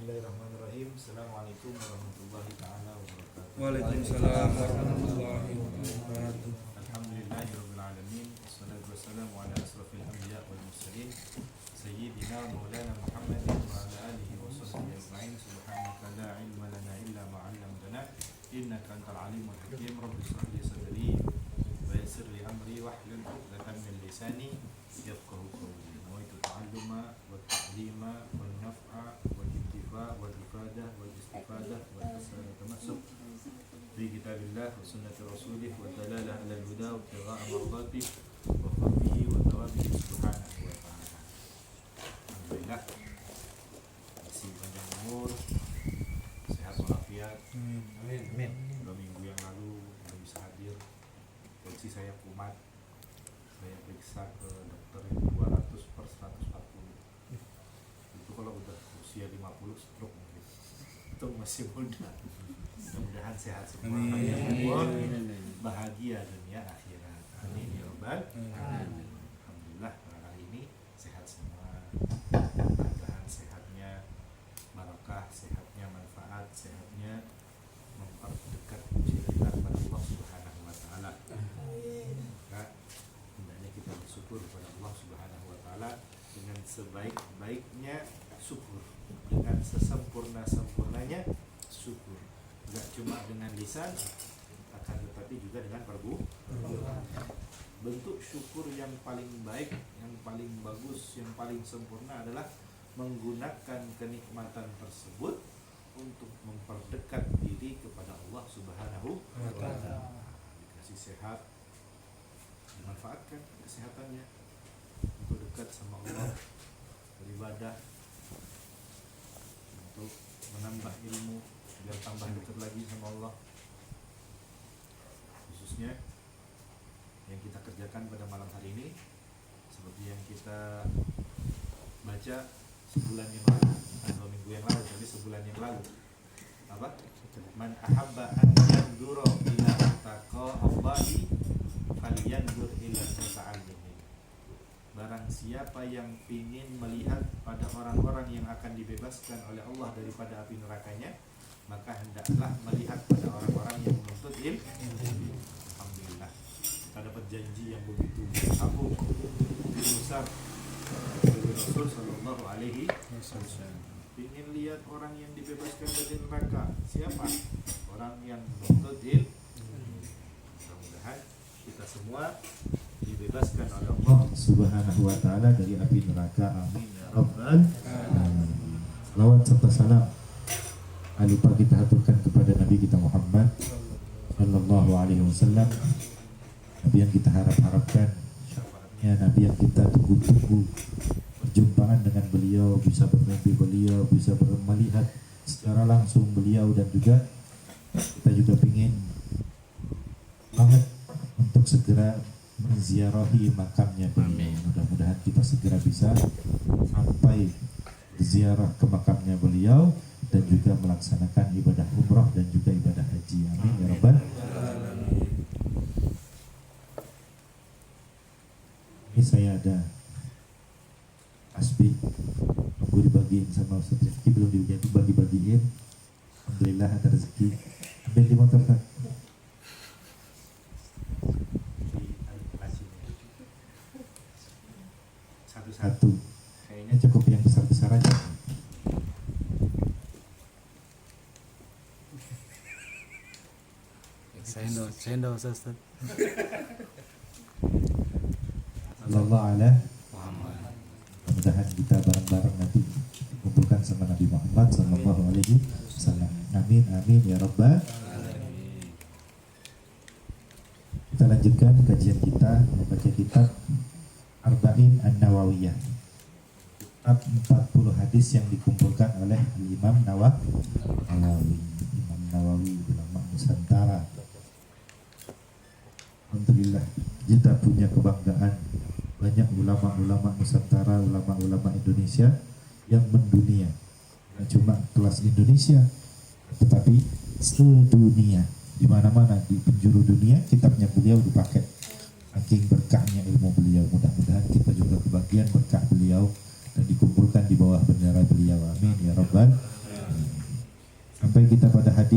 Bismillahirrahmanirrahim. Assalamualaikum warahmatullahi ta'ala wabarakatuh. Waalaikumsalam warahmatullahi wabarakatuh. Alhamdulillahirabbil alamin. Wassalatu wassalamu ala asrofil anbiya wal mursalin sayyidina maulana Muhammadin wa ala alihi wa sahbihi ajma'in. Subhanaka la ilma lana illa ma 'allamtana innaka antal alimul hakim. Rabbi shrah li sadri wa yassir li amri wahlul 'uqdatam min lisani yafqahu qawli. Nawaitu ta'alluma wa ta'lima wa naf'a wa intifa wa ifadah wa istifadah wa tamassuk fi kitabillah wa sunnati rasulih wa dalalah ala al-huda wa ibtigha'a mardhatih wa fadlihi wa thawabihi subhanahu wa ta'ala. Alhamdulillah, masih panjang umur, sehat walafiat. Amin. 2 minggu yang lalu belum bisa hadir, kondisi saya kumat. Saya periksa ke dokter yang 200/140. Itu kalau udah usia 50 stroke mungkin. Itu masih muda. Mudah-mudahan sehat semua. Bahagia dunia akhirat. Amin ya rabbal alamin. Alhamdulillah kali ini sehat semua. Mudah-mudahan sehatnya barakah, sehatnya manfaat, sehatnya memperdekat kita kepada Allah Subhanahu wa taala. Maka hendaknya kita bersyukur kepada Allah Subhanahu wa taala dengan sebaik-baiknya syukur, dengan sesempurna-sempurnanya syukur. Tidak cuma dengan lisan, akan tetapi juga dengan perbuatan. Bentuk syukur yang paling baik, yang paling bagus, yang paling sempurna adalah menggunakan kenikmatan tersebut untuk memperdekat diri kepada Allah Subhanahu wa taala. Dikasih sehat, dimanfaatkan kesehatannya untuk dekat sama Allah, beribadah, untuk menambah ilmu biar tambah dekat lagi sama Allah. Khususnya yang kita kerjakan pada malam hari ini seperti yang kita baca sebulan yang lalu, 2 minggu yang lalu, tapi sebulan yang lalu. Apa? Man ahabba an yandura ila taqallahi falyandur ila muta'allimin. Barang siapa yang ingin melihat pada orang-orang yang akan dibebaskan oleh Allah daripada api nerakanya, maka hendaklah melihat pada orang-orang yang menuntut ilmu. Alhamdulillah, kita dapat janji yang begitu agung, begitu besar dari Rasul Sallallahu Alaihi Wasallam. Ingin lihat orang yang dibebaskan dari neraka, siapa? Orang yang menuntut ilmu. Mudah-mudahan kita semua dibebaskan oleh Allah Subhanahu wa taala dari api neraka. Amin ya rabbal alamin. Salawat serta salam lupa kita haturkan kepada Nabi kita Muhammad sallallahu alaihi wasallam, Nabi yang kita harap-harapkan syafaatnya, Nabi yang kita tunggu-tunggu perjumpaan dengan beliau, bisa bermimpi beliau, bisa melihat secara langsung beliau, dan juga kita juga ingin banget untuk segera menziarahi makamnya beliau. Mudah-mudahan kita segera bisa sampai berziarah ke makamnya beliau dan juga melaksanakan ibadah umrah dan juga ibadah haji. Amin ya rabbal alamin. Ini saya ada tasbih, tunggu dibagiin sama Ustaz Rifki, belum dibagiin. Alhamdulillah ada rezeki. Ambil di motor kan. Satu-satu. Kayaknya cukup yang besar-besar aja. Saya Ustaz. Sallallahu alaihi Muhammad. Mudah-mudahan kita bareng-bareng nanti kumpulkan sama Nabi Muhammad sallallahu alaihi wasallam. Amin amin ya rabbal alamin. Kita lanjutkan kajian kita membaca kitab Arba'in An-Nawawiyah. Kitab 40 hadis yang dikumpulkan oleh Imam Nawawi. Imam Nawawi, ulama Nusantara. Alhamdulillah, kita punya kebanggaan banyak ulama-ulama Nusantara, ulama-ulama Indonesia yang mendunia. Tidak cuma kelas Indonesia, tetapi sedunia, di mana-mana di penjuru dunia kitabnya beliau dipakai. Saking berkahnya ilmu beliau. Mudah-mudahan kita juga kebagian berkah beliau dan dikumpulkan di bawah bendera beliau. Amin ya rabbal alamin.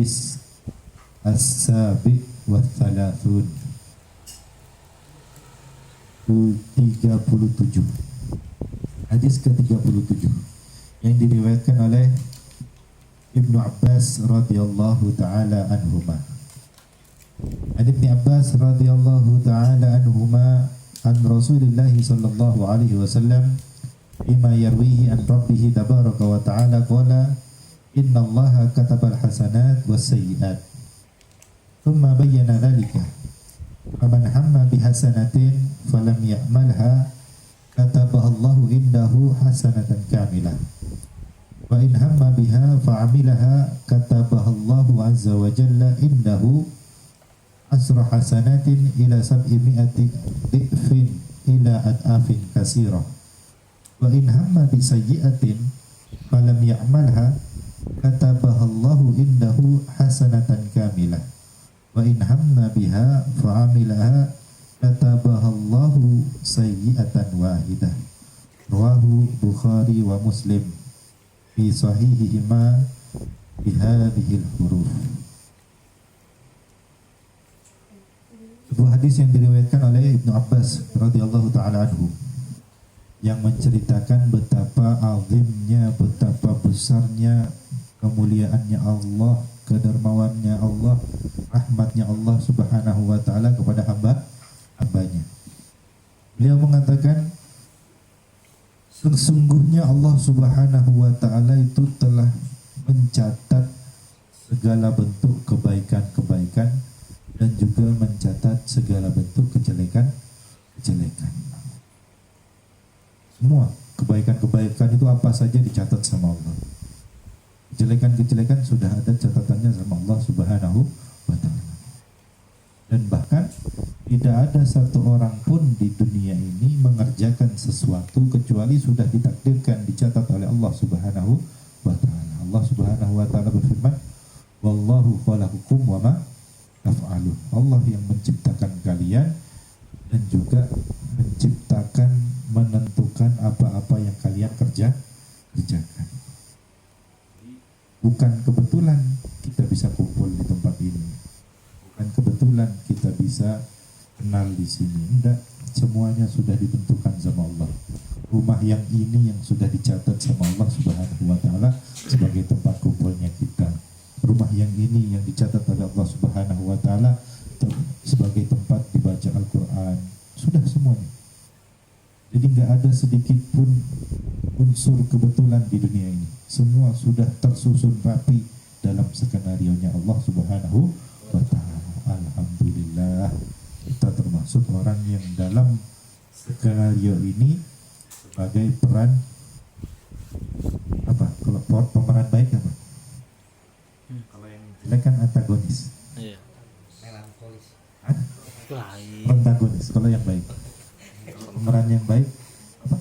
Al-Hadis As-Sabi wa Thalathun 37. Hadis ke-37 yang diriwayatkan oleh Ibnu Abbas radhiyallahu taala anhuma. Ibnu Abbas radhiyallahu taala anhuma an Rasulillah sallallahu alaihi wasallam bima yarwihi an rabbih tabaraka wa taala qala inna allaha katabal hasanat was sayyiat thumma bayyana dhalika faman hamma bihasanatin falam ya'malha katabaha Allahu indahu hasanatan kamilah wa in hamma biha fa'amilaha katabaha Allahu azza wa jalla indahu asra hasanatin ila sab'imi'ati dhi'fin ila ad'afin kasirah wa in hamma bi sayyi'atin falam ya'malha katabaha Allahu indahu hasanatan kamilah wa in hamma biha fa'amilaha katabaha Allahu sayyi'atan wahidah. Rawahu Bukhari wa Muslim fi sahihihima bihadhil huruf. Sebuah hadis yang diriwayatkan oleh Ibnu Abbas radhiyallahu taala anhu yang menceritakan betapa azimnya, betapa besarnya kemuliaannya Allah, kedermawannya Allah, rahmatnya Allah subhanahu wa ta'ala kepada hambanya. Beliau mengatakan sesungguhnya Allah subhanahu wa ta'ala itu telah mencatat segala bentuk kebaikan-kebaikan dan juga mencatat segala bentuk kejelekan. Semua kebaikan-kebaikan itu apa saja dicatat sama Allah. Kejelekan-kejelekan sudah ada catatannya sama Allah subhanahu wa ta'ala. Dan bahkan tidak ada satu orang pun di dunia ini mengerjakan sesuatu kecuali sudah ditakdirkan, dicatat oleh Allah subhanahu wa ta'ala. Allah subhanahu wa ta'ala berfirman, wallahu khalaqakum wa ma taf'alun. Allah yang menciptakan kalian dan juga menciptakan, menentukan apa-apa yang kalian kerjakan. Bukan kebetulan kita bisa kumpul di tempat ini, bukan kebetulan kita bisa kenal di sini. Enggak, semuanya sudah ditentukan sama Allah. Rumah yang ini yang sudah dicatat sama Allah subhanahu wa ta'ala sebagai tempat kumpulnya kita. Rumah yang ini yang dicatat oleh Allah subhanahu wa ta'ala sebagai tempat dibaca Al-Quran. Sudah semuanya. Jadi nggak ada sedikit pun unsur kebetulan di dunia ini. Semua sudah tersusun rapi dalam skenario-nya Allah subhanahu wa ta'ala. Alhamdulillah, kita termasuk orang yang dalam skenario ini sebagai peran apa? Kalau pemeran baik apa? Kalau yang Jelek kan antagonis. Iya. Melankolis. Hah? Lain. Protagonis. Kalau yang baik, pemeran yang baik apa?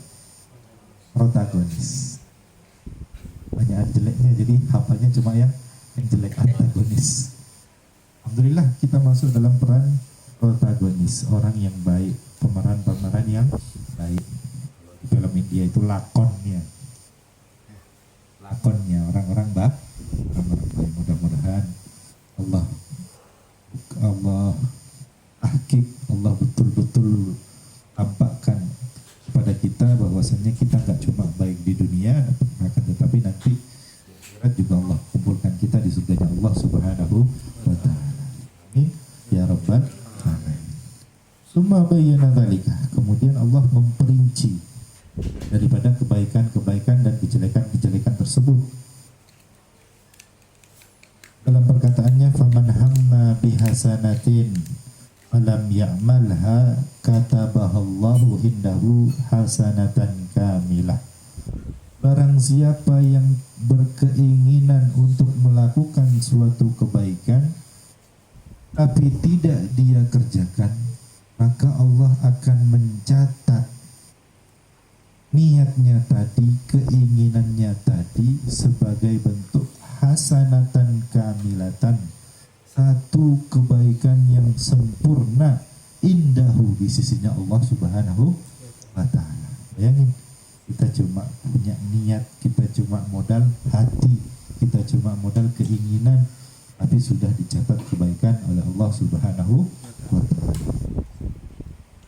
Protagonis. Banyak jeleknya, jadi hafalnya cuma yang jelek, antagonis. Alhamdulillah kita masuk dalam peran protagonis, orang yang baik, pemeran-pemeran yang baik. Di film India itu lakonnya orang-orang baik. Mudah-mudahan Allah Allah betul-betul tampakkan kepada kita bahwasanya kita nggak cuma baik di dunia, akan tetapi nanti akhirat juga Allah kumpulkan kita di surganya Allah subhanahu wa ta'ala. Amin ya rabbal alamin. Summa bayyana dzalika, kemudian Allah memperinci daripada kebaikan-kebaikan dan kejelekan-kejelekan tersebut. Dalam perkataannya, faman hamma bihasanatin alam ya'malha katabahallahu indahu hasanatan kamilah. Barang siapa yang berkeinginan untuk melakukan suatu kebaikan tapi tidak dia kerjakan, maka Allah akan mencatat niatnya tadi, keinginannya tadi sebagai bentuk hasanatan kamilatan, satu kebaikan yang sempurna, indahu di sisinya Allah subhanahu wa ta'ala. Bayangin, kita cuma punya niat, kita cuma modal hati, kita cuma modal keinginan, tapi sudah dicatat kebaikan oleh Allah Subhanahu wa taala.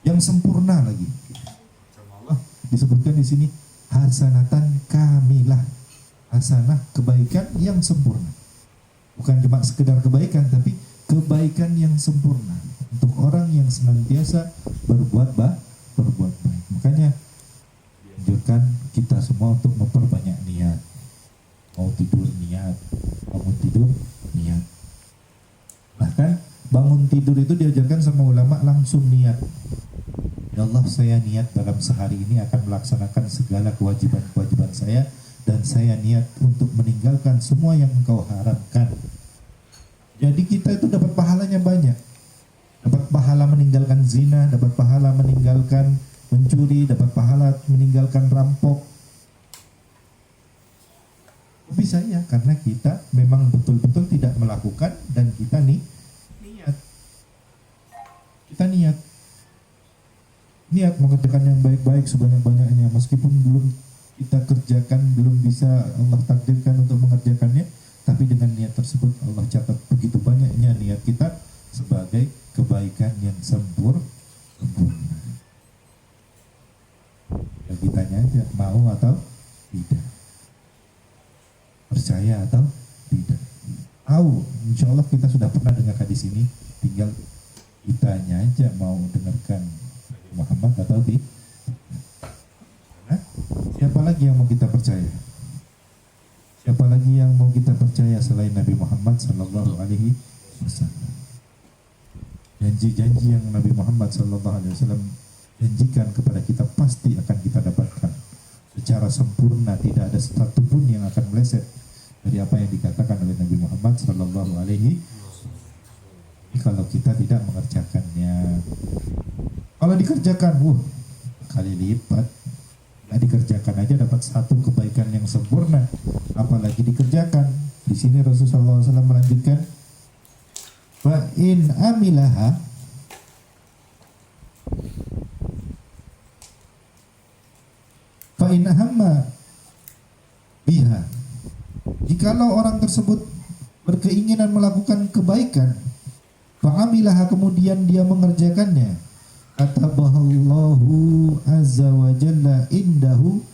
Yang sempurna lagi. Sama Allah disebutkan di sini hasanatan kamilah. Hasanah, kebaikan yang sempurna. Bukan cuma sekedar kebaikan, tapi kebaikan yang sempurna untuk orang yang senantiasa berbuat baik. Makanya dianjurkan kita semua untuk memperbanyak niat. Mau tidur niat, bangun tidur niat. Bahkan bangun tidur itu diajarkan sama ulama langsung niat. Ya Allah, saya niat dalam sehari ini akan melaksanakan segala kewajiban-kewajiban saya, dan saya niat untuk meninggalkan semua yang Engkau haramkan. Jadi kita itu dapat pahalanya banyak. Dapat pahala meninggalkan zina, dapat pahala meninggalkan mencuri, dapat pahala meninggalkan rampok. Bisa ya, karena kita memang betul-betul tidak melakukan dan kita niat. Kita niat mengerjakan yang baik-baik sebanyak-banyaknya, meskipun belum kita kerjakan, belum bisa Allah takdirkan untuk mengerjakannya, tapi dengan niat tersebut Allah catat begitu banyaknya niat kita sebagai kebaikan yang sempurna. Ya, kitanya aja mau atau tidak, percaya atau tidak. Insya Allah kita sudah pernah dengar hadis ini, tinggal kitanya aja mau dengarkan Muhammad atau tidak. Siapa lagi yang mau kita percaya? Siapa lagi yang mau kita percaya selain Nabi Muhammad sallallahu alaihi wasallam? Janji-janji yang Nabi Muhammad sallallahu alaihi wasallam janjikan kepada kita pasti akan kita dapatkan secara sempurna, tidak ada satupun yang akan meleset dari apa yang dikatakan oleh Nabi Muhammad sallallahu alaihi wasallam. Kalau kita tidak mengerjakannya. Kalau dikerjakan, kali lipat. Dikerjakan aja dapat satu kebaikan yang sempurna, apalagi dikerjakan. Di sini Rasulullah SAW melanjutkan, wa in amilaha fa in hamma biha. Jikalau orang tersebut berkeinginan melakukan kebaikan, fa amilaha, kemudian dia mengerjakannya, katabahallahu azza wa jalla indahu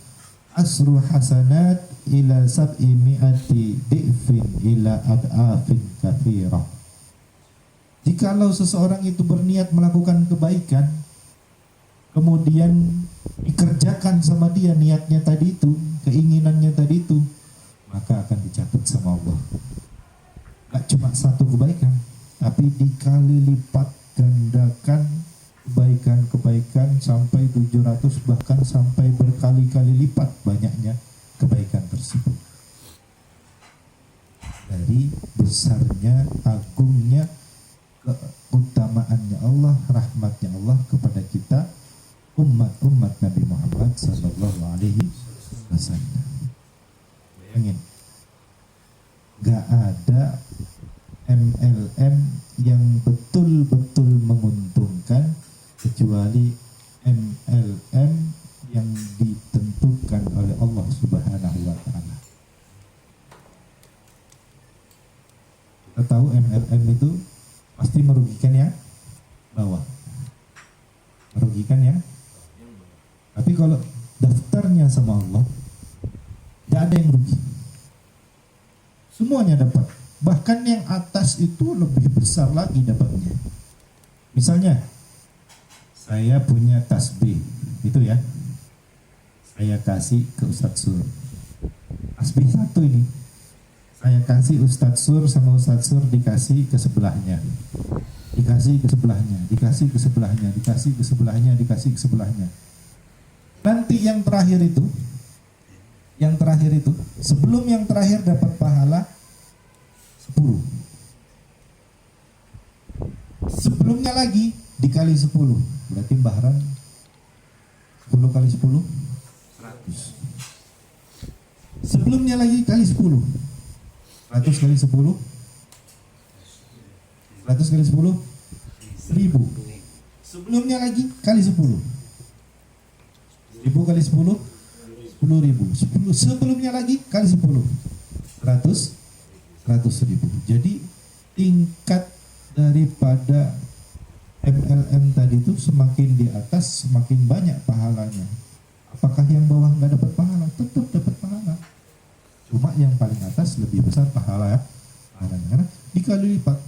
asru hasanat ila sab'i mi'ati di'fin ila ad'afin kathirah. Jikalau seseorang itu berniat melakukan kebaikan, kemudian dikerjakan sama dia niatnya tadi itu, keinginannya tadi itu, maka akan dicatat sama Allah. Gak cuma satu kebaikan, tapi dikali lipat gandakan kebaikan sampai 700, bahkan sampai berkali-kali lipat banyaknya kebaikan tersebut. Dari besarnya, agungnya, keutamaannya Allah, rahmatnya Allah kepada kita umat Nabi Muhammad sallallahu alaihi wasallam. Bayangin, gak ada MLM yang betul-betul menguntungkan kecuali MLM yang ditentukan oleh Allah Subhanahu wa taala. Kita tahu MLM itu pasti merugikan yang bawah. Merugikan yang. Tapi kalau daftarnya sama Allah, tidak ada yang rugi. Semuanya dapat. Bahkan yang atas itu lebih besar lagi dapatnya. Misalnya, saya punya tasbih, itu ya, saya kasih ke Ustadz Sur. Tasbih satu ini, saya kasih Ustadz Sur, sama Ustadz Sur dikasih ke sebelahnya, dikasih ke sebelahnya, dikasih ke sebelahnya, dikasih ke sebelahnya, dikasih ke sebelahnya. Nanti yang terakhir itu, sebelum yang terakhir dapat pahala 10. Sebelumnya lagi dikali 10, berarti Bahran 10 kali 10 100. Sebelumnya lagi kali 10, 100 kali 10 100 kali 10 1000. Sebelumnya lagi kali 10, 1000 kali 10 10.000. Sebelumnya lagi kali 10 100.000. Jadi tingkat daripada MLM tadi itu semakin di atas semakin banyak pahalanya. Apakah yang bawah nggak dapat pahala? Tetap dapat pahala. Cuma yang paling atas lebih besar pahala ya. Pahalanya karena dikali lipat.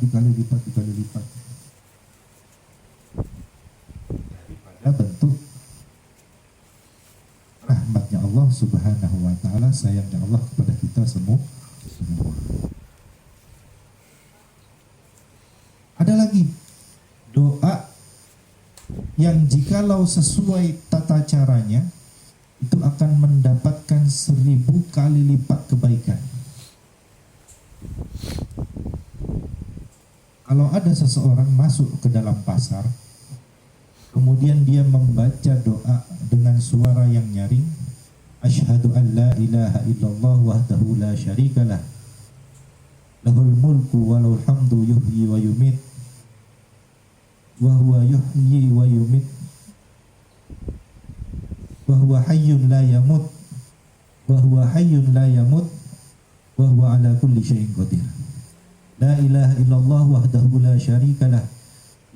Ada bentuk rahmatnya Allah Subhanahu wa taala, sayangnya Allah kepada kita semua. Ada lagi doa yang jikalau sesuai tata caranya itu akan mendapatkan 1000 kali lipat kebaikan. Kalau ada seseorang masuk ke dalam pasar, kemudian dia membaca doa dengan suara yang nyaring, asyhadu an la ilaha illallah wahdahu la syarikalah, lahul mulku walahul hamdu yuhyi wa yumit, wa huwa yuhyi wa yumit, wa huwa hayyun la yamut, wa huwa hayyun la yamut, wa huwa ala kulli syai'in qadir. La ilaha illallah wahdahu la syarikalah,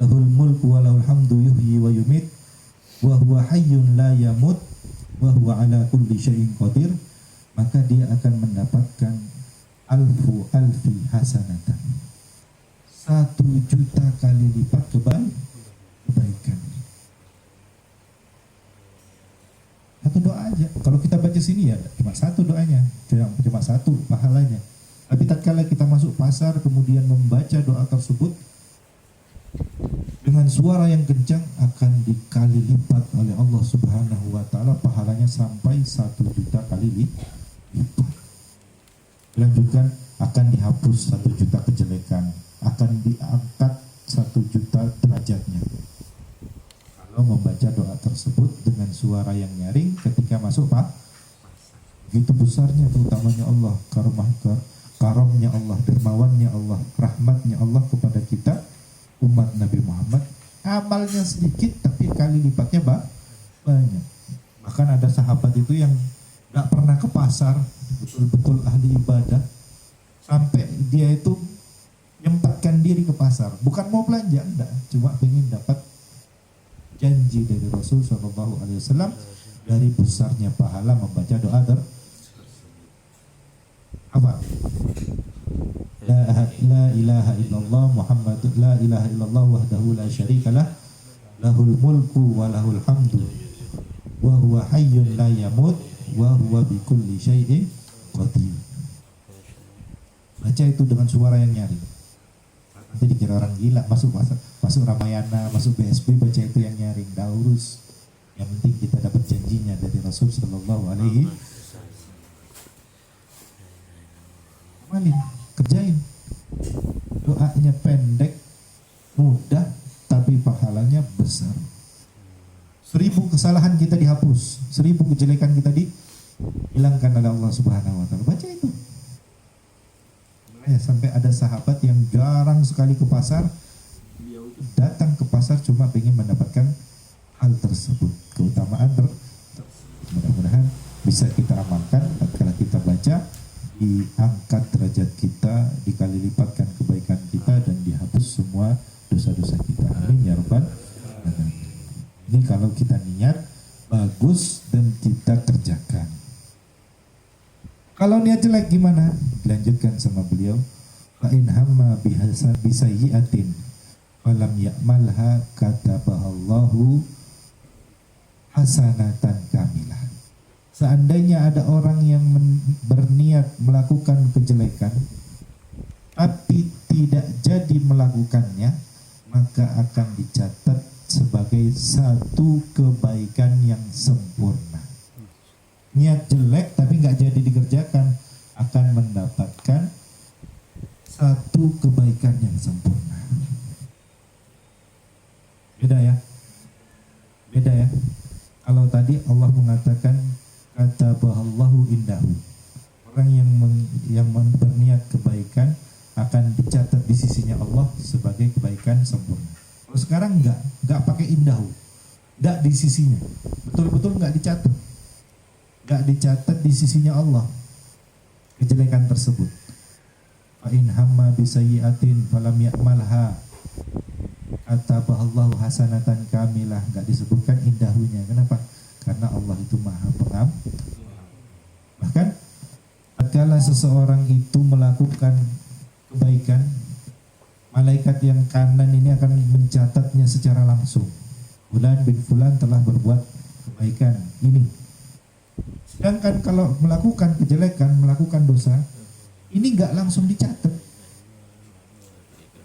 lahul mulku wa lahul hamdu yuhyi wa yumit, wa huwa hayyun la yamut, wa huwa ala kulli syai'in qadir. Maka dia akan mendapatkan alfi hasanatan, 1.000.000 kali lipat kebaikan. Satu doa aja. Kalau kita baca sini ya cuma satu doanya, cuma satu pahalanya. Tapi tatkala kita masuk pasar kemudian membaca doa tersebut dengan suara yang kencang akan dikali lipat oleh Allah Subhanahu wa taala, pahalanya sampai 1.000.000 kali lipat. Dilanjutkan, akan dihapus 1.000.000 kejelekan, akan diangkat 1.000.000 derajatnya. Kalau membaca doa tersebut dengan suara yang nyaring ketika masuk begitu besarnya keutamanya Allah, karamnya Allah, dermawannya Allah, rahmatnya Allah kepada kita umat Nabi Muhammad. Amalnya sedikit tapi kali lipatnya banyak. Bahkan ada sahabat itu yang gak pernah ke pasar, betul-betul ahli ibadah, sampai dia itu nyempatkan diri ke pasar, bukan mau belanja, enggak, cuma pengen dapat janji dari Rasul SAW dari besarnya pahala membaca doa apa? La ilaha illallah Muhammadur la ilaha illallah wahdahu la syarikalah, lahul mulku wa lahul hamdu wa huwa hayyun la yamut wa huwa bikulli syai'in qadir. Baca itu dengan suara yang nyaring. Nanti dikira orang gila, masuk Ramayana, masuk BSB baca itu yang nyaring, dah urus. Yang penting kita dapat janjinya dari Rasul sallallahu alaihi wasallam. Kerjain. Doanya pendek, mudah, tapi pahalanya besar. 1000 kesalahan kita dihapus, 1000 kejelekan kita dihilangkan oleh Allah Subhanahu wa taala. Baca itu. Ya, sampai ada sahabat yang jarang sekali ke pasar, datang ke pasar cuma ingin mendapatkan hal tersebut, keutamaan mudah-mudahan bisa kita amalkan. Tatkala kita baca, diangkat derajat kita, dikali lipatkan kebaikan kita, dan dihapus semua dosa-dosa kita. Amin ya rabbal alamin. Ini kalau kita niat bagus dan kita kerjakan. Kalau niat jelek gimana? Dilanjutkan sama beliau, fa in hamma bisayyi'atin falam ya'malha katabahallahu hasanatan kamilah. Seandainya ada orang yang berniat melakukan kejelekan tapi tidak jadi melakukannya, maka akan dicatat sebagai satu kebaikan yang sempurna. Niat jelek tapi nggak jadi dikerjakan, akan mendapatkan satu kebaikan yang sempurna. Beda ya? Beda ya? Kalau tadi Allah mengatakan katabahallahu indahu, orang yang berniat kebaikan akan dicatat di sisinya Allah sebagai kebaikan sempurna. Kalau sekarang nggak pakai indahu, nggak di sisinya, betul-betul nggak dicatat di sisinya Allah kejelekan tersebut. Fa in hamma bisayyi'atin falam ya'malha atabahallahu hasanatan kamilah. Enggak disebutkan indahunya. Kenapa? Karena Allah itu Maha Pengampun. Bahkan tatkala seseorang itu melakukan kebaikan, malaikat yang kanan ini akan mencatatnya secara langsung. Fulan bin Fulan telah berbuat kebaikan ini. Sedangkan kalau melakukan kejelekan, melakukan dosa, ini nggak langsung dicatat.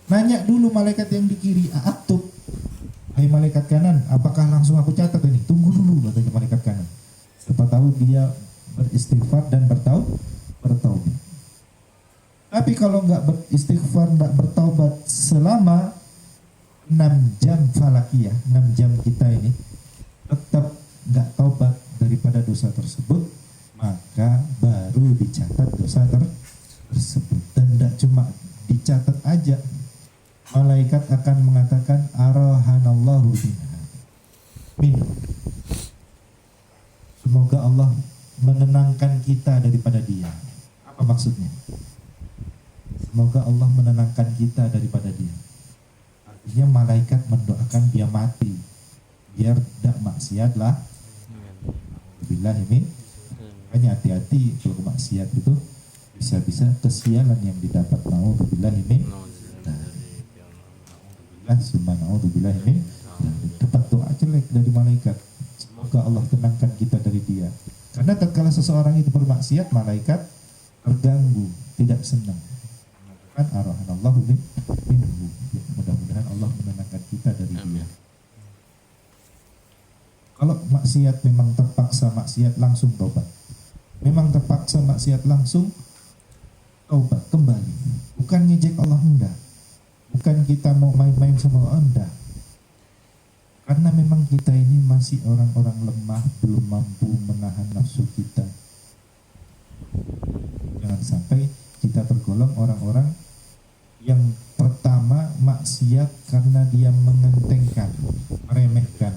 Nanya dulu malaikat yang di kiri, aktub. Hai malaikat kanan, apakah langsung aku catat ini? Tunggu dulu, katanya malaikat kanan. Siapa tahu dia beristighfar dan bertaubat. Tapi kalau nggak beristighfar, nggak bertaubat selama 6 jam falakiyah, 6 jam kita ini, tetap nggak taubat daripada dosa tersebut, maka baru dicatat dosa tersebut. Dan tidak cuma dicatat aja, malaikat akan mengatakan arahanallahu minhu. Semoga Allah menenangkan kita daripada dia. Apa maksudnya? Semoga Allah menenangkan kita daripada dia. Artinya malaikat mendoakan dia mati biar tidak maksiat lah. Billahi. Makanya hati-hati kalau maksiat itu bisa-bisa kesialan yang didapat. Nauzubillahi min dapat doa jelek dari malaikat. Semoga Allah tenangkan kita dari dia. Karena tatkala seseorang itu bermaksiat, malaikat terganggu, tidak senang. Kan arahanallahu minhu. Mudah-mudahan Allah menenangkan kita dari dia. Kalau maksiat memang terpaksa maksiat, langsung taubat. Memang terpaksa maksiat, langsung taubat kembali. Bukan ngejek Allah, enggak. Bukan kita mau main-main sama Allah, enggak. Karena memang kita ini masih orang-orang lemah, belum mampu menahan nafsu kita. Jangan sampai kita tergolong orang-orang yang pertama maksiat karena dia mengentengkan, meremehkan,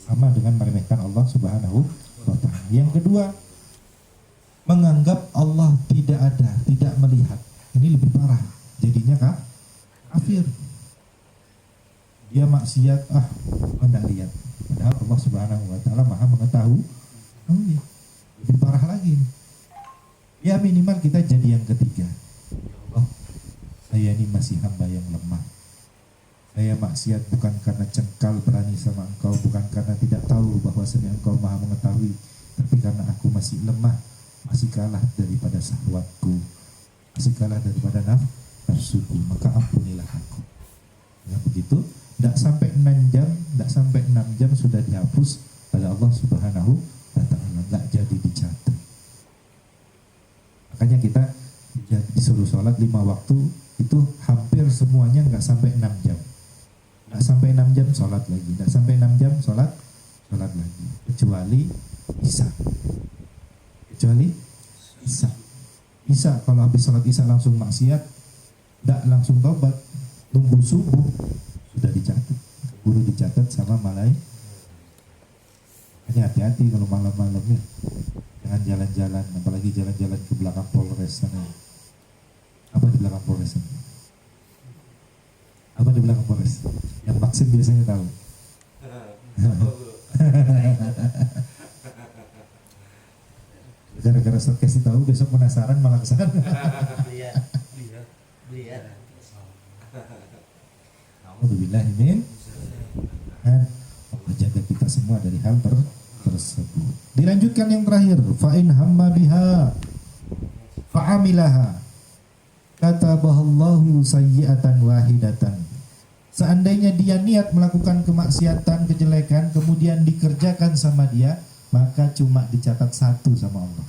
sama dengan meremehkan Allah Subhanahu wa ta'ala. Yang kedua, menganggap Allah tidak ada, tidak melihat. Ini lebih parah. Jadinya kafir. Dia maksiat, tidak lihat. Padahal Allah Subhanahu wa ta'ala Maha mengetahui. Lebih parah lagi. Ya minimal kita jadi yang ketiga. Oh, saya ini masih hamba yang lemah. Saya maksiat bukan karena cengkal berani sama engkau, bukan karena tidak tahu bahwasanya engkau Maha mengetahui, tapi karena aku masih lemah, masih kalah daripada syahwatku, masih kalah daripada nafsuku, maka ampunilah aku. Ya begitu, tidak sampai 6 jam, tidak sampai 6 jam sudah dihapus oleh Allah Subhanahu wa ta'ala, tidak jadi dicatat. Makanya kita disuruh sholat 5 waktu, itu hampir semuanya nggak sampai 6 jam. Nggak sampai 6 jam sholat lagi, nggak sampai 6 jam sholat lagi, kecuali isya. Isya kalau habis sholat isya langsung maksiat, tidak langsung taubat, tunggu subuh, sudah dicatat, buru dicatat sama malaikat. Hanya hati-hati kalau malam-malam ya, jangan jalan-jalan, apalagi jalan-jalan ke belakang Polres sana. Apa di belakang Polres sana? Apa di belakang Polres? Yang vaksin biasanya tahu. Gara-gara kasih tahu, besok penasaran malah kesana. Lihat. Alhamdulillah min. Allah jaga kita semua dari hal tersebut. Dilanjutkan yang terakhir, fa in hamma biha fa'amilaha katabahallahu sayyi'atan wahidatan. Seandainya dia niat melakukan kemaksiatan, kejelekan, kemudian dikerjakan sama dia, maka cuma dicatat 1 sama Allah.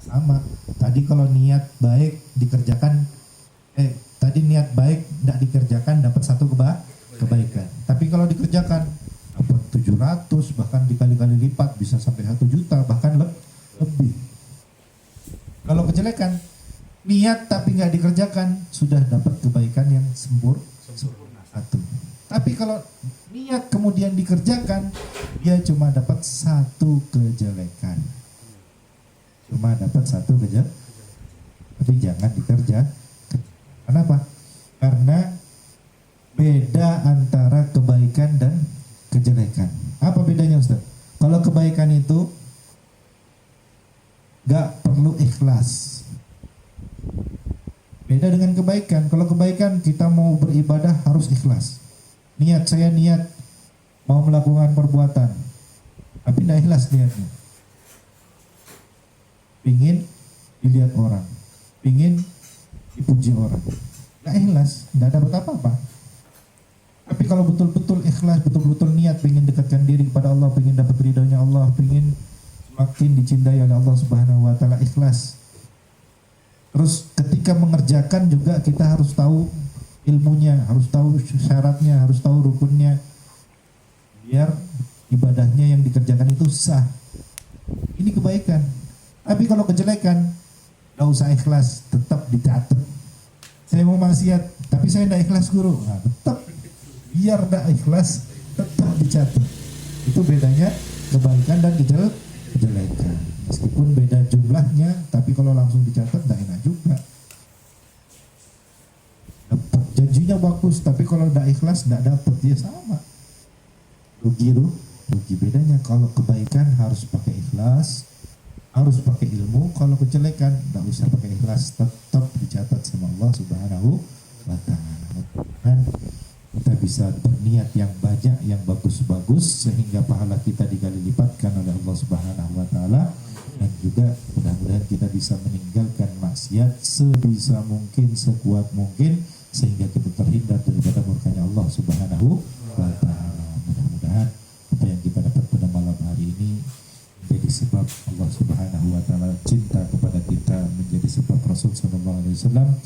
Sama. Tadi kalau niat baik dikerjakan, tadi niat baik tidak dikerjakan dapat 1 kebaikan. Tapi kalau dikerjakan dapat 700, bahkan dikali-kali lipat bisa sampai 1 juta, bahkan lebih. Kalau kejelekan, niat tapi nggak dikerjakan, sudah dapat kebaikan yang sempurna 1. Tapi kalau niat kemudian dikerjakan, dia cuma dapat 1 kejelekan. Tapi jangan Kenapa? Karena beda antara kebaikan dan kejelekan. Apa bedanya Ustaz? Kalau kebaikan itu gak perlu ikhlas. Beda dengan kebaikan. Kalau kebaikan kita mau beribadah harus ikhlas. Saya niat mau melakukan perbuatan, tapi tidak ikhlas niatnya. Pingin dilihat orang, pingin dipuji orang, nggak ikhlas, nggak dapat apa-apa. Tapi kalau betul-betul ikhlas, betul-betul niat pingin dekatkan diri kepada Allah, pingin dapat ridhonya Allah, pingin semakin dicintai oleh Allah Subhanahu Wa Taala, ikhlas. Terus ketika mengerjakan juga kita harus tahu ilmunya, harus tahu syaratnya, harus tahu rukunnya, biar ibadahnya yang dikerjakan itu sah. Ini kebaikan. Tapi kalau kejelekan, gak usah ikhlas, tetap dicatat. Saya mau maksiat, tapi saya tidak ikhlas guru. Nah, tetap, biar tidak ikhlas, tetap dicatat. Itu bedanya kebaikan dan kejelekan. Meskipun beda jumlahnya, tapi kalau langsung dicatat tidak enak juga. Dapat janjinya bagus, tapi kalau tidak ikhlas tidak dapat, ya sama. Rugi. Bedanya kalau kebaikan harus pakai ikhlas, harus pakai ilmu. Kalau kejelekan tidak usah pakai ikhlas, tetap dicatat sama Allah Subhanahu Wa Taala. Dan kita bisa berniat yang banyak, yang bagus-bagus, sehingga pahala kita dikali lipatkan oleh Allah Subhanahu Wa Taala. Dan juga mudah-mudahan kita bisa meninggalkan maksiat sebisa mungkin, sekuat mungkin, sehingga kita terhindar daripada murkanya Allah Subhanahu Wa Taala. Mudah-mudahan apa yang kita dapat pada malam hari ini menjadi sebab Allah Subhanahu Wa Taala cinta kepada kita, menjadi sebab Rasul Sallallahu Alaihi Wasallam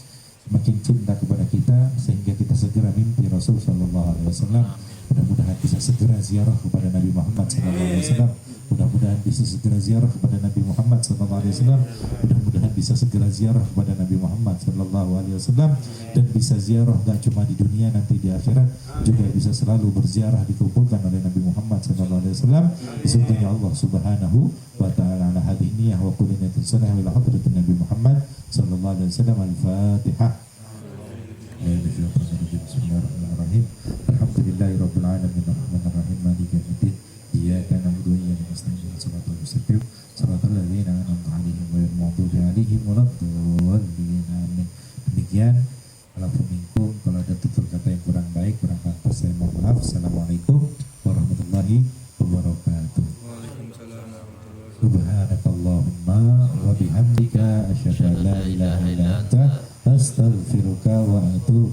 semakin cinta kepada kita, sehingga kita segera mimpi Rasul Sallallahu Alaihi Wasallam. Mudah-mudahan bisa segera ziarah kepada Nabi Muhammad Sallallahu Alaihi Wasallam. Mudah-mudahan bisa segera ziarah kepada Nabi Muhammad Sallallahu Alaihi Wasallam. Mudah-mudahan bisa segera ziarah kepada Nabi Muhammad Sallallahu Alaihi Wasallam, dan bisa ziarah gak cuma di dunia, nanti di akhirat juga bisa selalu berziarah, dikumpulkan oleh Nabi Muhammad Sallallahu Alaihi Wasallam di surganya Allah Subhanahu Wa Taala. Ala hadhihi niyyah wa kulli niyatin salihah ila hadratin Nabi Muhammad Sallallahu Alaihi Wasallam. Al-Fatihah. Bismillahirrahmanirrahim. Alhamdulillahirabbil alamin arrahmanir rahim maliki yaumiddin. Iyyaka na'budu wa iyyaka nasta'in. Shiratal mustaqim shiratal ladzina an'amta 'alaihim ghairil maghdubi 'alaihim waladdallin. Amin. Demikian, walaupun minkum, kalau ada tutur kata yang kurang baik, kurang pantas, saya mohon maaf. Assalamualaikum warahmatullahi wabarakatuh. Waalaikumsalam warahmatullahi wabarakatuh. Subhanakallahumma wa bihamdika asyhadu an la ilaha illa anta astaghfiruka wa atubu